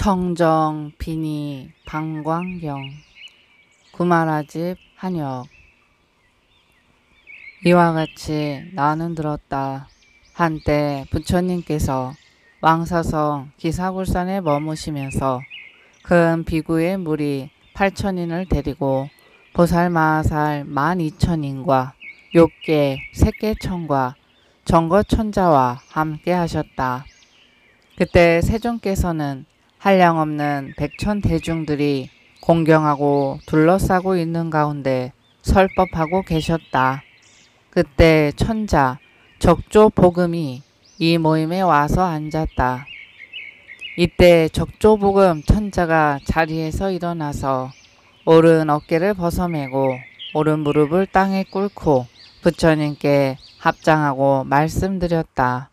청정, 비니, 방광경, 구마라집, 한역. 이와 같이 나는 들었다. 한때 부처님께서 왕사성 기사굴산에 머무시면서 큰 비구의 무리 8천인을 데리고 보살마살 12,000인과 욕계 색계천과 정거천자와 함께 하셨다. 그때 세존께서는 한량없는 백천대중들이 공경하고 둘러싸고 있는 가운데 설법하고 계셨다. 그때 천자 적조복음이 이 모임에 와서 앉았다. 이때 적조복음 천자가 자리에서 일어나서 오른 어깨를 벗어매고 오른 무릎을 땅에 꿇고 부처님께 합장하고 말씀드렸다.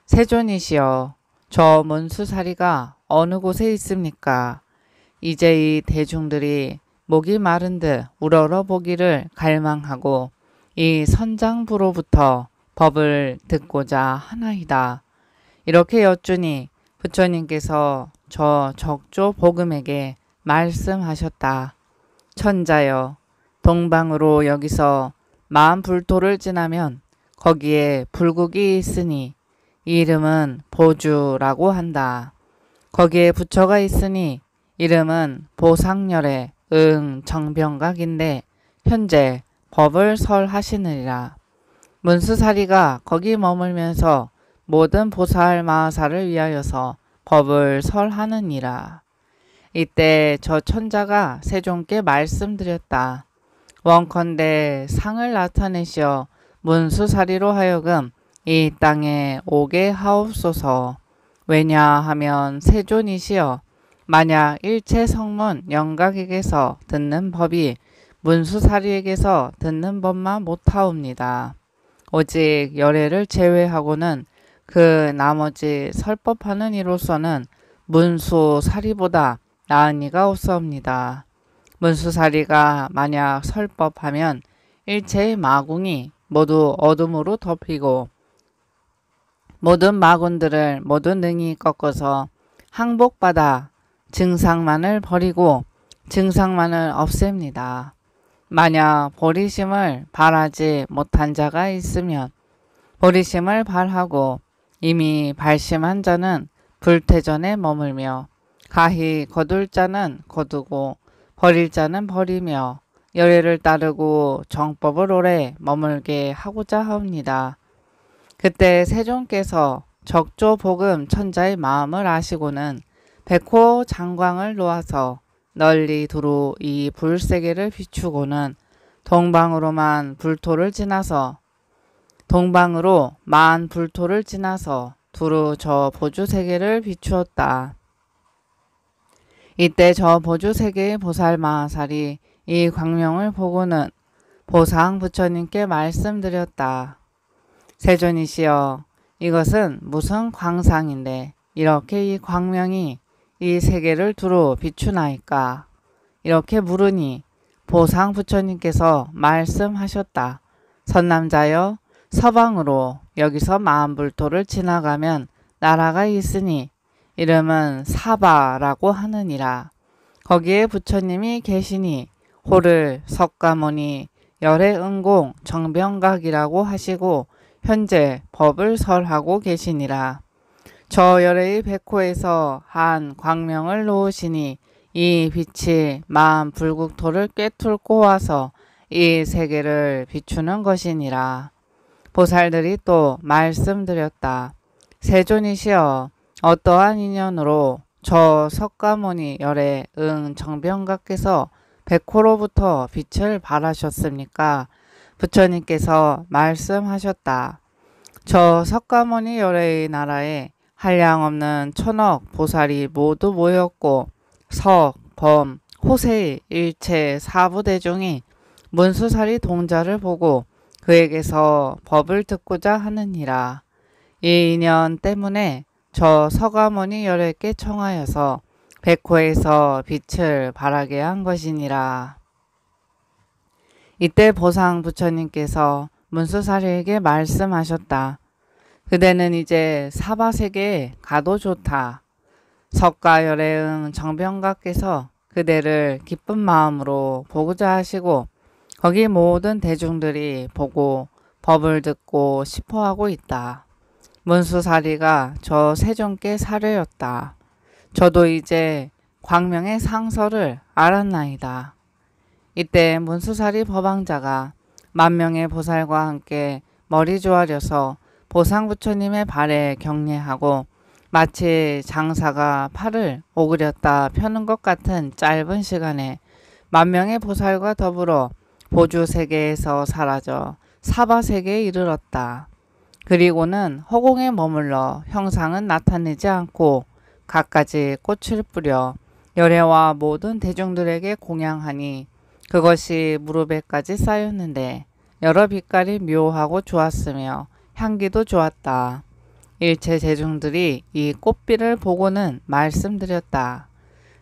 세존이시여, 저 문수사리가 어느 곳에 있습니까? 이제 이 대중들이 목이 마른 듯 우러러 보기를 갈망하고 이 선장부로부터 법을 듣고자 하나이다. 이렇게 여쭈니 부처님께서 저 적조복음에게 말씀하셨다. 천자여, 동방으로 여기서 만불토를 지나면 거기에 불국이 있으니 이 이름은 보주라고 한다. 거기에 부처가 있으니 이름은 보상열의 정병각인데 현재 법을 설하시느니라. 문수사리가 거기 머물면서 모든 보살 마하사를 위하여서 법을 설하느니라. 이때 저 천자가 세존께 말씀드렸다. 원컨대 상을 나타내시어 문수사리로 하여금 이 땅에 오게 하옵소서. 왜냐하면 세존이시여, 만약 일체 성문 영각에게서 듣는 법이 문수사리에게서 듣는 법만 못하옵니다. 오직 열애를 제외하고는 그 나머지 설법하는 이로서는 문수사리보다 나은 이가 없사옵니다. 문수사리가 만약 설법하면 일체의 마궁이 모두 어둠으로 덮이고 모든 마군들을 모두 능히 꺾어서 항복받아 증상만을 버리고 증상만을 없앱니다. 만약 보리심을 발하지 못한 자가 있으면 보리심을 발하고 이미 발심한 자는 불퇴전에 머물며 가히 거둘 자는 거두고 버릴 자는 버리며 열애를 따르고 정법을 오래 머물게 하고자 합니다. 그때 세존께서 적조복음 천자의 마음을 아시고는 백호 장광을 놓아서 널리 두루 이 불세계를 비추고는 동방으로 만 불토를 지나서 두루 저 보주세계를 비추었다. 이때 저 보주세계의 보살마하살이 이 광명을 보고는 보상 부처님께 말씀드렸다. 세존이시여, 이것은 무슨 광상인데 이렇게 이 광명이 이 세계를 두루 비추나이까? 이렇게 물으니 보상 부처님께서 말씀하셨다. 선남자여, 서방으로 여기서 만불토를 지나가면 나라가 있으니 이름은 사바라고 하느니라. 거기에 부처님이 계시니 호를 석가모니 열애응공 정병각이라고 하시고 현재 법을 설하고 계시니라. 저 열애의 백호에서 한 광명을 놓으시니 이 빛이 만 불국토를 꿰뚫고 와서 이 세계를 비추는 것이니라. 보살들이 또 말씀드렸다. 세존이시여, 어떠한 인연으로 저 석가모니 열애 정병각께서 백호로부터 빛을 발하셨습니까? 부처님께서 말씀하셨다. 저 석가모니 열애의 나라에 한량없는 천억 보살이 모두 모였고 석, 범, 호세의 일체 사부대중이 문수사리 동자를 보고 그에게서 법을 듣고자 하느니라. 이 인연 때문에 저 석가모니 열애께 청하여서 백호에서 빛을 발하게 한 것이니라. 이때 보상 부처님께서 문수사리에게 말씀하셨다. 그대는 이제 사바세계에 가도 좋다. 석가열애응 정병각께서 그대를 기쁜 마음으로 보고자 하시고 거기 모든 대중들이 보고 법을 듣고 싶어하고 있다. 문수사리가 저 세존께 사례였다. 저도 이제 광명의 상서를 알았나이다. 이때 문수사리 법왕자가 만명의 보살과 함께 머리 조아려서 보상부처님의 발에 경례하고 마치 장사가 팔을 오그렸다 펴는 것 같은 짧은 시간에 만명의 보살과 더불어 보주세계에서 사라져 사바세계에 이르렀다. 그리고는 허공에 머물러 형상은 나타내지 않고 갖가지 꽃을 뿌려 열애와 모든 대중들에게 공양하니 그것이 무릎에까지 쌓였는데 여러 빛깔이 묘하고 좋았으며 향기도 좋았다. 일체 대중들이 이 꽃비를 보고는 말씀드렸다.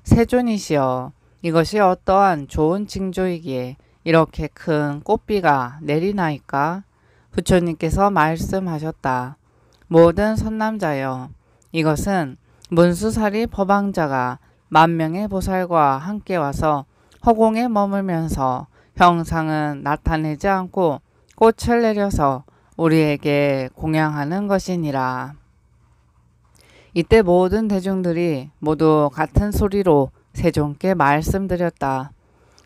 세존이시여, 이것이 어떠한 좋은 징조이기에 이렇게 큰 꽃비가 내리나이까? 부처님께서 말씀하셨다. 모든 선남자여, 이것은 문수사리 법왕자가 만명의 보살과 함께 와서 허공에 머물면서 형상은 나타내지 않고 꽃을 내려서 우리에게 공양하는 것이니라. 이때 모든 대중들이 모두 같은 소리로 세존께 말씀드렸다.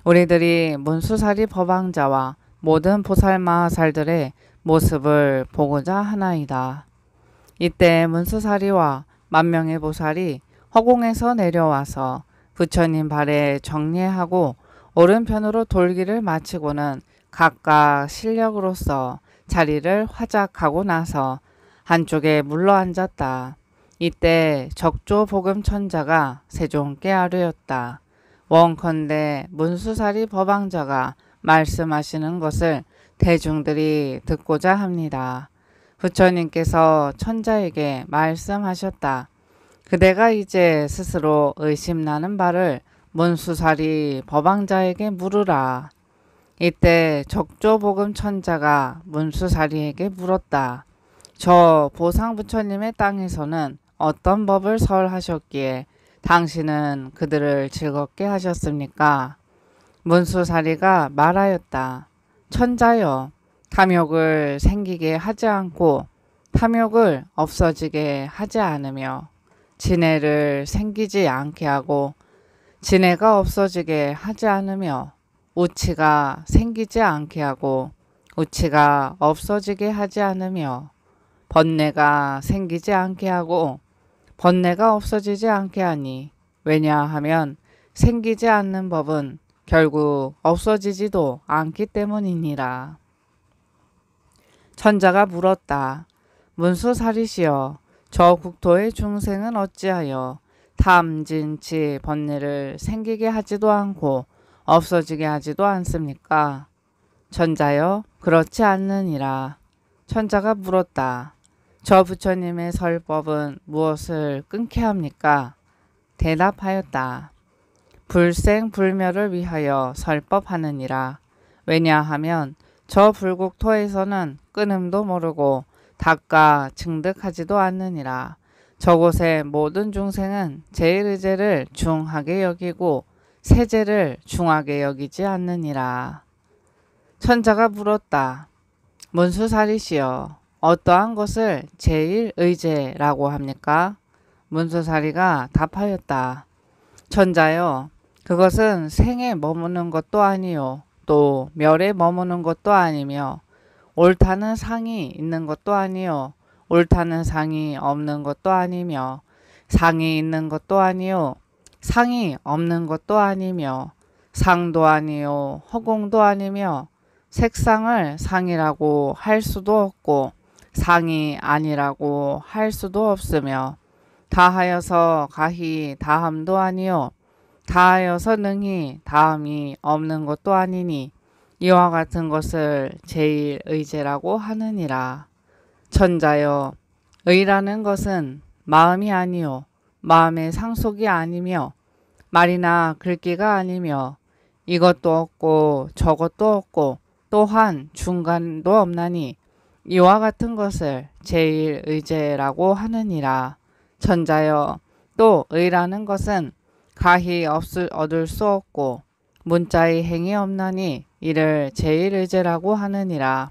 우리들이 문수사리 법왕자와 모든 보살마하살들의 모습을 보고자 하나이다. 이때 문수사리와 만명의 보살이 허공에서 내려와서 부처님 발에 정례하고 오른편으로 돌기를 마치고는 각각 실력으로서 자리를 화작하고 나서 한쪽에 물러앉았다. 이때 적조복음천자가 세존께 아뢰었다. 원컨대 문수사리 법왕자가 말씀하시는 것을 대중들이 듣고자 합니다. 부처님께서 천자에게 말씀하셨다. 그대가 이제 스스로 의심나는 바를 문수사리 법왕자에게 물으라. 이때 적조복음 천자가 문수사리에게 물었다. 저 보상부처님의 땅에서는 어떤 법을 설하셨기에 당신은 그들을 즐겁게 하셨습니까? 문수사리가 말하였다. 천자여, 탐욕을 생기게 하지 않고 탐욕을 없어지게 하지 않으며 진해를 생기지 않게 하고 진해가 없어지게 하지 않으며 우치가 생기지 않게 하고 우치가 없어지게 하지 않으며 번뇌가 생기지 않게 하고 번뇌가 없어지지 않게 하니 왜냐하면 생기지 않는 법은 결국 없어지지도 않기 때문이니라. 천자가 물었다. 문수사리시여, 저 국토의 중생은 어찌하여 탐진치 번뇌를 생기게 하지도 않고 없어지게 하지도 않습니까? 천자여, 그렇지 않느니라. 천자가 물었다. 저 부처님의 설법은 무엇을 끊게 합니까? 대답하였다. 불생불멸을 위하여 설법하느니라. 왜냐하면 저 불국토에서는 끊음도 모르고 닦아 증득하지도 않느니라. 저곳의 모든 중생은 제1의제를 중하게 여기고 세제를 중하게 여기지 않느니라. 천자가 물었다. 문수사리시여, 어떠한 것을 제1의제라고 합니까? 문수사리가 답하였다. 천자여, 그것은 생에 머무는 것도 아니요 또 멸에 머무는 것도 아니며 옳다는 상이 있는 것도 아니요 옳다는 상이 없는 것도 아니며 상이 있는 것도 아니요 상이 없는 것도 아니며 상도 아니요 허공도 아니며 색상을 상이라고 할 수도 없고 상이 아니라고 할 수도 없으며 다하여서 가히 다함도 아니요 다하여서 능히 다함이 없는 것도 아니니 이와 같은 것을 제1의제라고 하느니라. 천자여, 의라는 것은 마음이 아니요 마음의 상속이 아니며 말이나 글귀가 아니며 이것도 없고 저것도 없고 또한 중간도 없나니 이와 같은 것을 제1의제라고 하느니라. 천자여, 또 의라는 것은 가히 얻을 수 없고 문자의 행이 없나니 이를 제1의제라고 하느니라.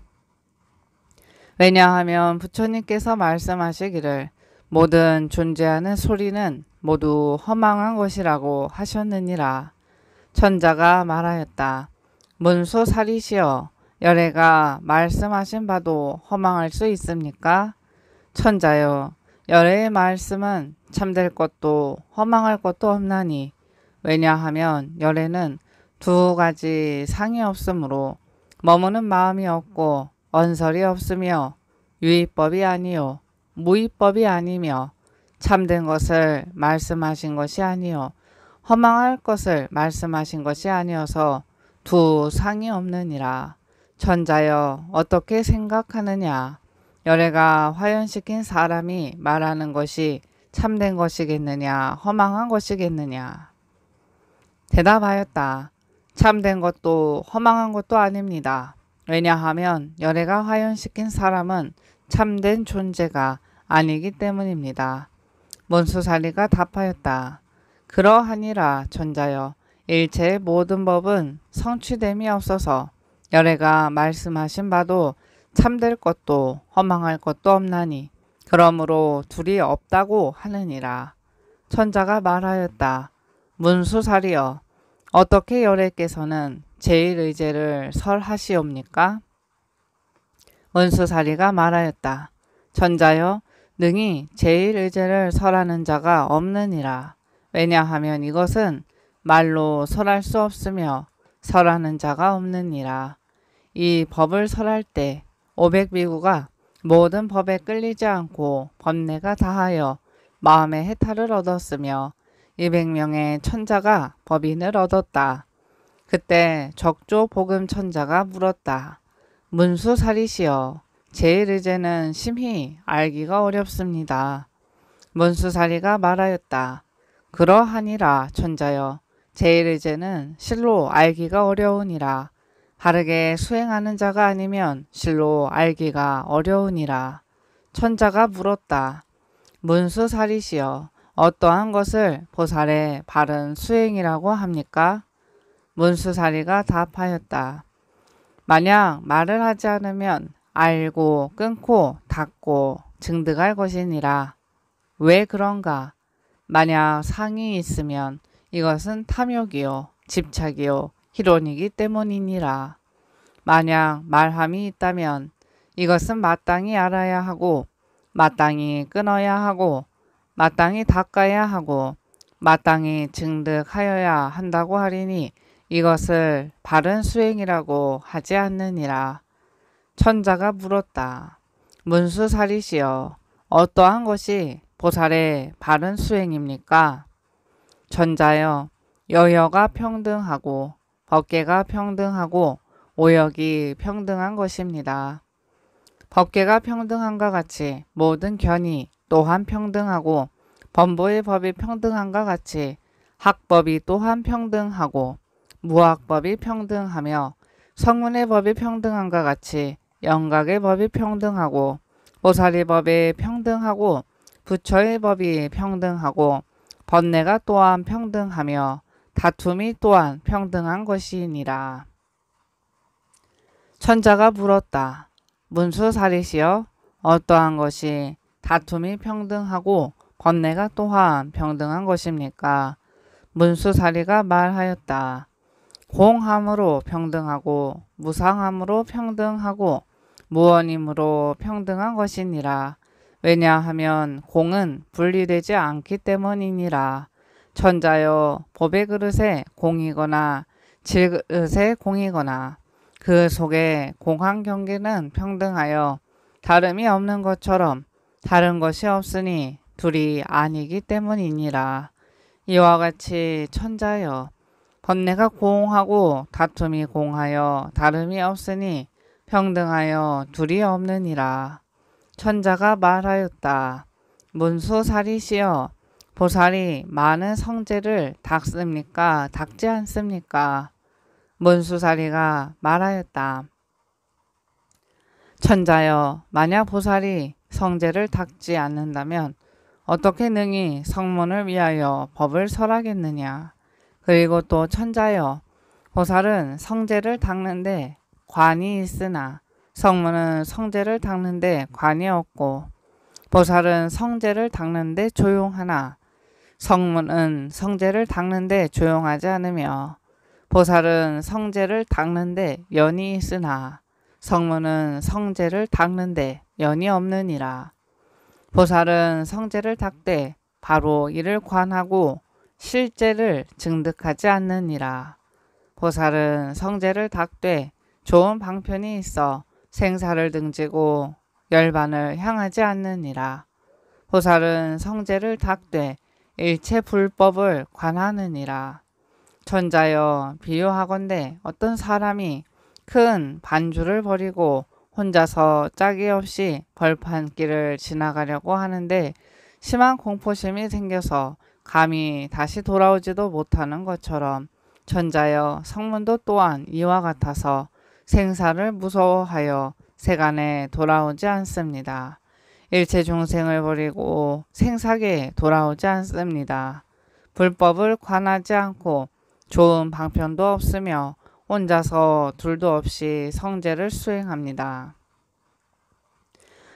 왜냐하면 부처님께서 말씀하시기를 모든 존재하는 소리는 모두 허망한 것이라고 하셨느니라. 천자가 말하였다. 문수사리시여, 열애가 말씀하신 바도 허망할 수 있습니까? 천자여, 열애의 말씀은 참될 것도 허망할 것도 없나니 왜냐하면 열애는 두 가지 상이 없으므로 머무는 마음이 없고 언설이 없으며 유의법이 아니요 무의법이 아니며 참된 것을 말씀하신 것이 아니요 허망할 것을 말씀하신 것이 아니어서 두 상이 없느니라. 천자여, 어떻게 생각하느냐? 열애가 화연시킨 사람이 말하는 것이 참된 것이겠느냐 허망한 것이겠느냐? 대답하였다. 참된 것도 허망한 것도 아닙니다. 왜냐하면 열애가 화연시킨 사람은 참된 존재가 아니기 때문입니다. 문수사리가 답하였다. 그러하니라 천자여, 일체의 모든 법은 성취됨이 없어서 열애가 말씀하신 바도 참될 것도 허망할 것도 없나니 그러므로 둘이 없다고 하느니라. 천자가 말하였다. 문수사리여, 어떻게 열애께서는 제1의제를 설하시옵니까? 문수사리가 말하였다. 천자여, 능히 제1의제를 설하는 자가 없느니라. 왜냐하면 이것은 말로 설할 수 없으며 설하는 자가 없느니라. 이 법을 설할 때 500비구가 모든 법에 끌리지 않고 번뇌가 다하여 마음의 해탈을 얻었으며 200명의 천자가 법인을 얻었다. 그때 적조 복음 천자가 물었다. 문수사리시여, 제1의제는 심히 알기가 어렵습니다. 문수사리가 말하였다. 그러하니라 천자여, 제1의제는 실로 알기가 어려우니라. 바르게 수행하는 자가 아니면 실로 알기가 어려우니라. 천자가 물었다. 문수사리시여, 어떠한 것을 보살의 바른 수행이라고 합니까? 문수사리가 답하였다. 만약 말을 하지 않으면 알고 끊고 닫고 증득할 것이니라. 왜 그런가? 만약 상이 있으면 이것은 탐욕이요 집착이요 희론이기 때문이니라. 만약 말함이 있다면 이것은 마땅히 알아야 하고 마땅히 끊어야 하고 마땅히 닦아야 하고 마땅히 증득하여야 한다고 하리니 이것을 바른 수행이라고 하지 않느니라. 천자가 물었다. 문수사리시여, 어떠한 것이 보살의 바른 수행입니까? 천자여, 여여가 평등하고 법계가 평등하고 오역이 평등한 것입니다. 법계가 평등함과 같이 모든 견이 또한 평등하고 범보의 법이 평등함과 같이 학법이 또한 평등하고 무학법이 평등하며 성문의 법이 평등함과 같이 영각의 법이 평등하고 보살의 법이 평등하고 부처의 법이 평등하고 번뇌가 또한 평등하며 다툼이 또한 평등한 것이니라. 천자가 물었다. 문수사리시여, 어떠한 것이 다툼이 평등하고 번뇌가 또한 평등한 것입니까? 문수사리가 말하였다. 공함으로 평등하고 무상함으로 평등하고 무원임으로 평등한 것이니라. 왜냐하면 공은 분리되지 않기 때문이니라. 천자여, 법의 그릇에 공이거나 질그릇에 공이거나 그 속에 공한 경계는 평등하여 다름이 없는 것처럼 다른 것이 없으니 둘이 아니기 때문이니라. 이와 같이 천자여, 번뇌가 공하고 다툼이 공하여 다름이 없으니 평등하여 둘이 없느니라. 천자가 말하였다. 문수사리시여, 보살이 많은 성제를 닦습니까? 닦지 않습니까? 문수사리가 말하였다. 천자여, 만약 보살이 성제를 닦지 않는다면 어떻게 능히 성문을 위하여 법을 설하겠느냐. 그리고 또 천자여, 보살은 성제를 닦는데 관이 있으나 성문은 성제를 닦는데 관이 없고, 보살은 성제를 닦는데 조용하나 성문은 성제를 닦는데 조용하지 않으며, 보살은 성제를 닦는데 연이 있으나 성문은 성제를 닦는데 연이 없느니라. 보살은 성제를 닦되 바로 이를 관하고 실제를 증득하지 않느니라. 보살은 성제를 닦되 좋은 방편이 있어 생사를 등지고 열반을 향하지 않느니라. 보살은 성제를 닦되 일체 불법을 관하느니라. 천자여, 비유하건대 어떤 사람이 큰 반주를 버리고 혼자서 짝이 없이 벌판길을 지나가려고 하는데 심한 공포심이 생겨서 감히 다시 돌아오지도 못하는 것처럼, 천자여, 성문도 또한 이와 같아서 생사를 무서워하여 세간에 돌아오지 않습니다. 일체 중생을 버리고 생사계에 돌아오지 않습니다. 불법을 관하지 않고 좋은 방편도 없으며 혼자서 둘도 없이 성제를 수행합니다.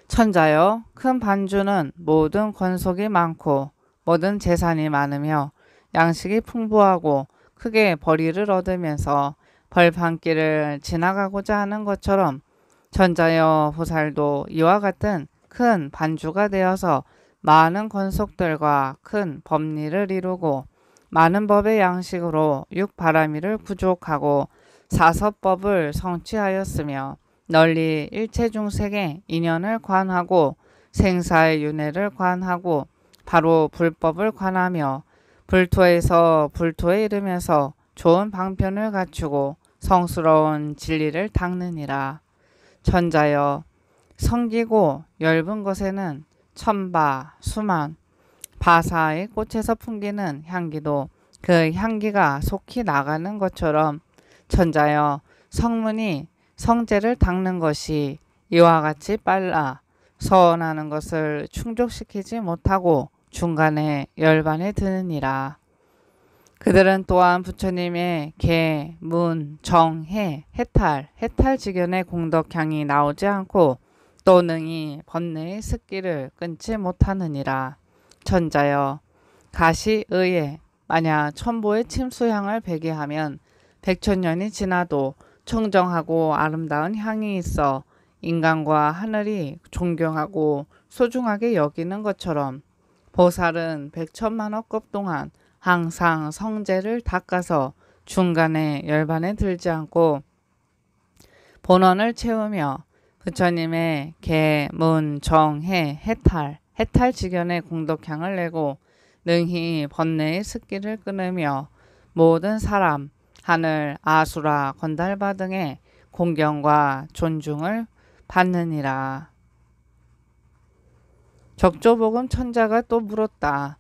천자여, 큰 반주는 모든 권속이 많고 모든 재산이 많으며 양식이 풍부하고 크게 벌이를 얻으면서 벌판길을 지나가고자 하는 것처럼, 천자여, 보살도 이와 같은 큰 반주가 되어서 많은 권속들과 큰 법리를 이루고 많은 법의 양식으로 육바라미를 구족하고 사서법을 성취하였으며 널리 일체 중생의 인연을 관하고 생사의 윤회를 관하고 바로 불법을 관하며 불토에서 불토에 이르면서 좋은 방편을 갖추고 성스러운 진리를 닦느니라. 천자여, 성기고 엷은 것에는 천바, 수만, 바사의 꽃에서 풍기는 향기도 그 향기가 속히 나가는 것처럼, 천자여, 성문이 성제를 닦는 것이 이와 같이 빨라 서원하는 것을 충족시키지 못하고 중간에 열반에 드느니라. 그들은 또한 부처님의 계, 문, 정, 해, 해탈지견의 공덕향이 나오지 않고 또 능히 번뇌의 습기를 끊지 못하느니라. 천자여, 가시의에 만약 천보의 침수향을 배게 하면 백천년이 지나도 청정하고 아름다운 향이 있어 인간과 하늘이 존경하고 소중하게 여기는 것처럼, 보살은 백천만억급 동안 항상 성제를 닦아서 중간에 열반에 들지 않고 본원을 채우며 부처님의 계, 문, 정, 해, 해탈지견의 공덕향을 내고 능히 번뇌의 습기를 끊으며 모든 사람, 하늘, 아수라, 건달바 등의 공경과 존중을 받느니라. 적조복음 천자가 또 물었다.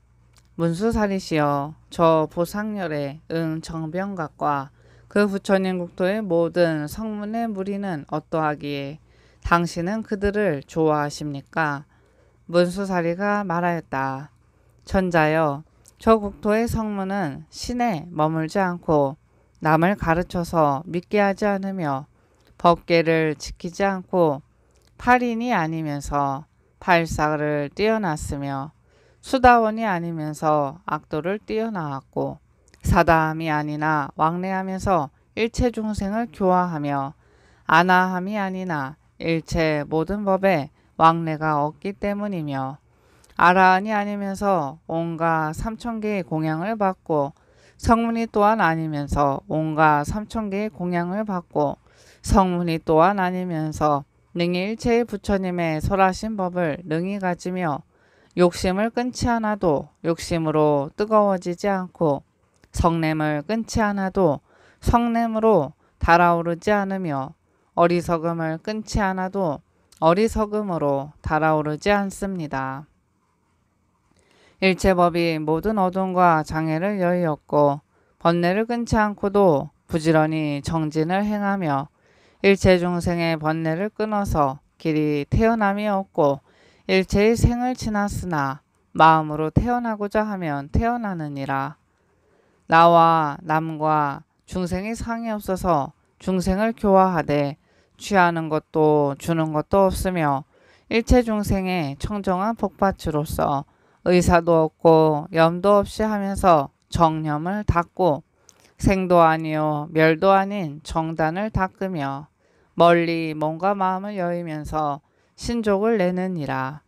문수사리시여, 저 보상열의 정병각과 그 부처님 국토의 모든 성문의 무리는 어떠하기에 당신은 그들을 좋아하십니까? 문수사리가 말하였다. 천자여, 저 국토의 성문은 신에 머물지 않고 남을 가르쳐서 믿게 하지 않으며 법계를 지키지 않고 팔인이 아니면서 팔사를 뛰어났으며 수다원이 아니면서 악도를 뛰어나왔고 사다함이 아니나 왕래하면서 일체 중생을 교화하며 안하함이 아니나 일체 모든 법에 왕래가 없기 때문이며 아라한이 아니면서 온갖 삼천개의 공양을 받고 성문이 또한 아니면서 온갖 삼천개의 공양을 받고 성문이 또한 아니면서 능히 일체의 부처님의 설하신 법을 능히 가지며 욕심을 끊지 않아도 욕심으로 뜨거워지지 않고 성냄을 끊지 않아도 성냄으로 달아오르지 않으며 어리석음을 끊지 않아도 어리석음으로 달아오르지 않습니다. 일체법이 모든 어둠과 장애를 여의었고 번뇌를 끊지 않고도 부지런히 정진을 행하며 일체 중생의 번뇌를 끊어서 길이 태어남이 없고 일체의 생을 지났으나 마음으로 태어나고자 하면 태어나느니라. 나와 남과 중생이 상이 없어서 중생을 교화하되 취하는 것도 주는 것도 없으며 일체 중생의 청정한 복받이로서 의사도 없고 염도 없이 하면서 정념을 닦고 생도 아니요 멸도 아닌 정단을 닦으며 멀리 몸과 마음을 여의면서 신족을 내느니라.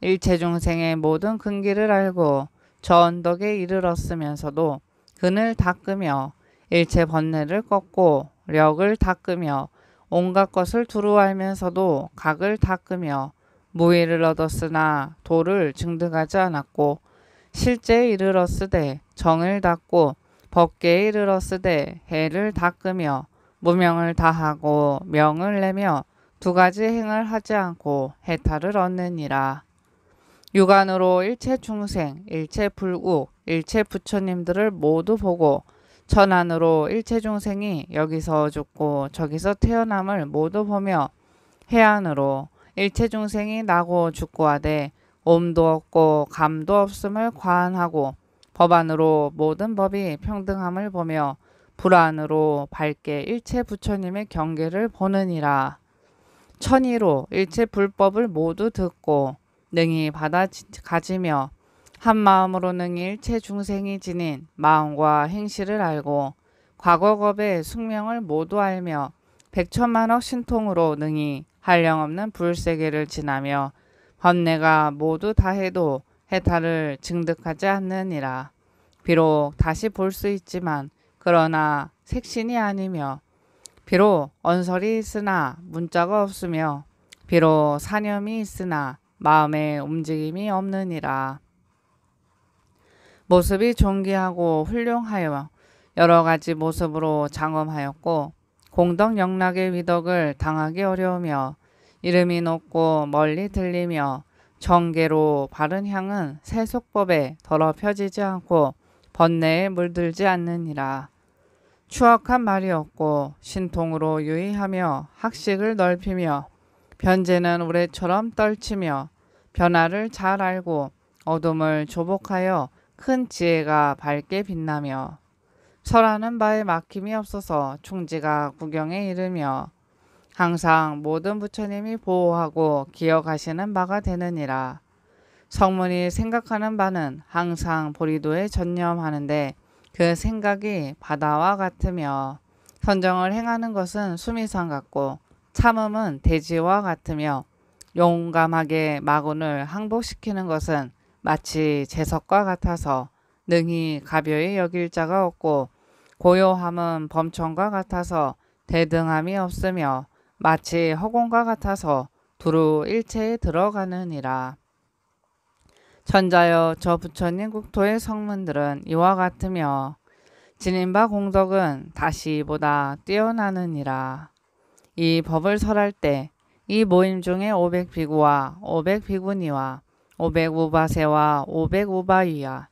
일체 중생의 모든 근기를 알고 저 언덕에 이르렀으면서도 근을 닦으며 일체 번뇌를 꺾고 력을 닦으며 온갖 것을 두루 알면서도 각을 닦으며 무의를 얻었으나 도를 증득하지 않았고 실제에 이르렀으되 정을 닦고 법계에 이르렀으되 해를 닦으며 무명을 다하고 명을 내며 두 가지 행을 하지 않고 해탈을 얻느니라. 육안으로 일체 중생, 일체 불국, 일체 부처님들을 모두 보고 천안으로 일체 중생이 여기서 죽고 저기서 태어남을 모두 보며 해안으로 일체 중생이 나고 죽고 하되 옴도 없고 감도 없음을 과안하고 법안으로 모든 법이 평등함을 보며 불안으로 밝게 일체 부처님의 경계를 보느니라. 천의로 일체 불법을 모두 듣고 능히 받아 가지며 한 마음으로 능히 일체 중생이 지닌 마음과 행실을 알고 과거겁의 숙명을 모두 알며 백천만억 신통으로 능히 한량없는 불세계를 지나며 번뇌가 모두 다해도 해탈을 증득하지 않느니라. 비록 다시 볼 수 있지만 그러나 색신이 아니며 비록 언설이 있으나 문자가 없으며 비록 사념이 있으나 마음에 움직임이 없느니라. 모습이 존귀하고 훌륭하여 여러 가지 모습으로 장엄하였고 공덕영락의 위덕을 당하기 어려우며 이름이 높고 멀리 들리며 정계로 바른 향은 세속법에 더럽혀지지 않고 번뇌에 물들지 않느니라. 추악한 말이 없고 신통으로 유의하며 학식을 넓히며 변제는 우레처럼 떨치며 변화를 잘 알고 어둠을 조복하여 큰 지혜가 밝게 빛나며 설하는 바에 막힘이 없어서 충지가 구경에 이르며 항상 모든 부처님이 보호하고 기억하시는 바가 되느니라. 성문이 생각하는 바는 항상 보리도에 전념하는데 그 생각이 바다와 같으며 선정을 행하는 것은 수미산 같고 참음은 대지와 같으며 용감하게 마군을 항복시키는 것은 마치 제석과 같아서 능히 가벼이 여길 자가 없고 고요함은 범천과 같아서 대등함이 없으며 마치 허공과 같아서 두루 일체에 들어가느니라. 천자여 저 부처님 국토의 성문들은 이와 같으며 지닌바 공덕은 다시보다 뛰어나느니라. 이 법을 설할 때 이 모임 중에 500비구와 500비구니와 500우바세와 500우바위와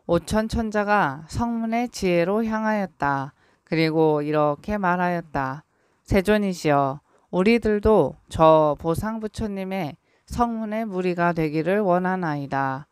5000천자가 성문의 지혜로 향하였다. 그리고 이렇게 말하였다. 세존이시여 우리들도 저 보상부처님의 성문의 무리가 되기를 원하나이다.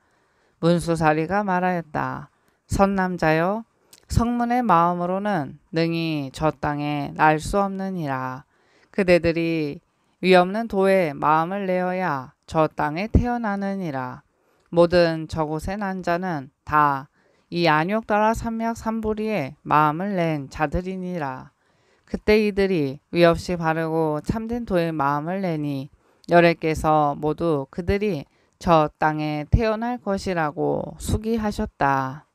문수사리가 말하였다. 선남자여 성문의 마음으로는 능히 저 땅에 날 수 없느니라. 그대들이 위없는 도에 마음을 내어야 저 땅에 태어나느니라. 모든 저곳에 난 자는 다 이 안욕따라 삼약 삼부리에 마음을 낸 자들이니라. 그때 이들이 위없이 바르고 참된 도에 마음을 내니 열애께서 모두 그들이 저 땅에 태어날 것이라고 수기하셨다.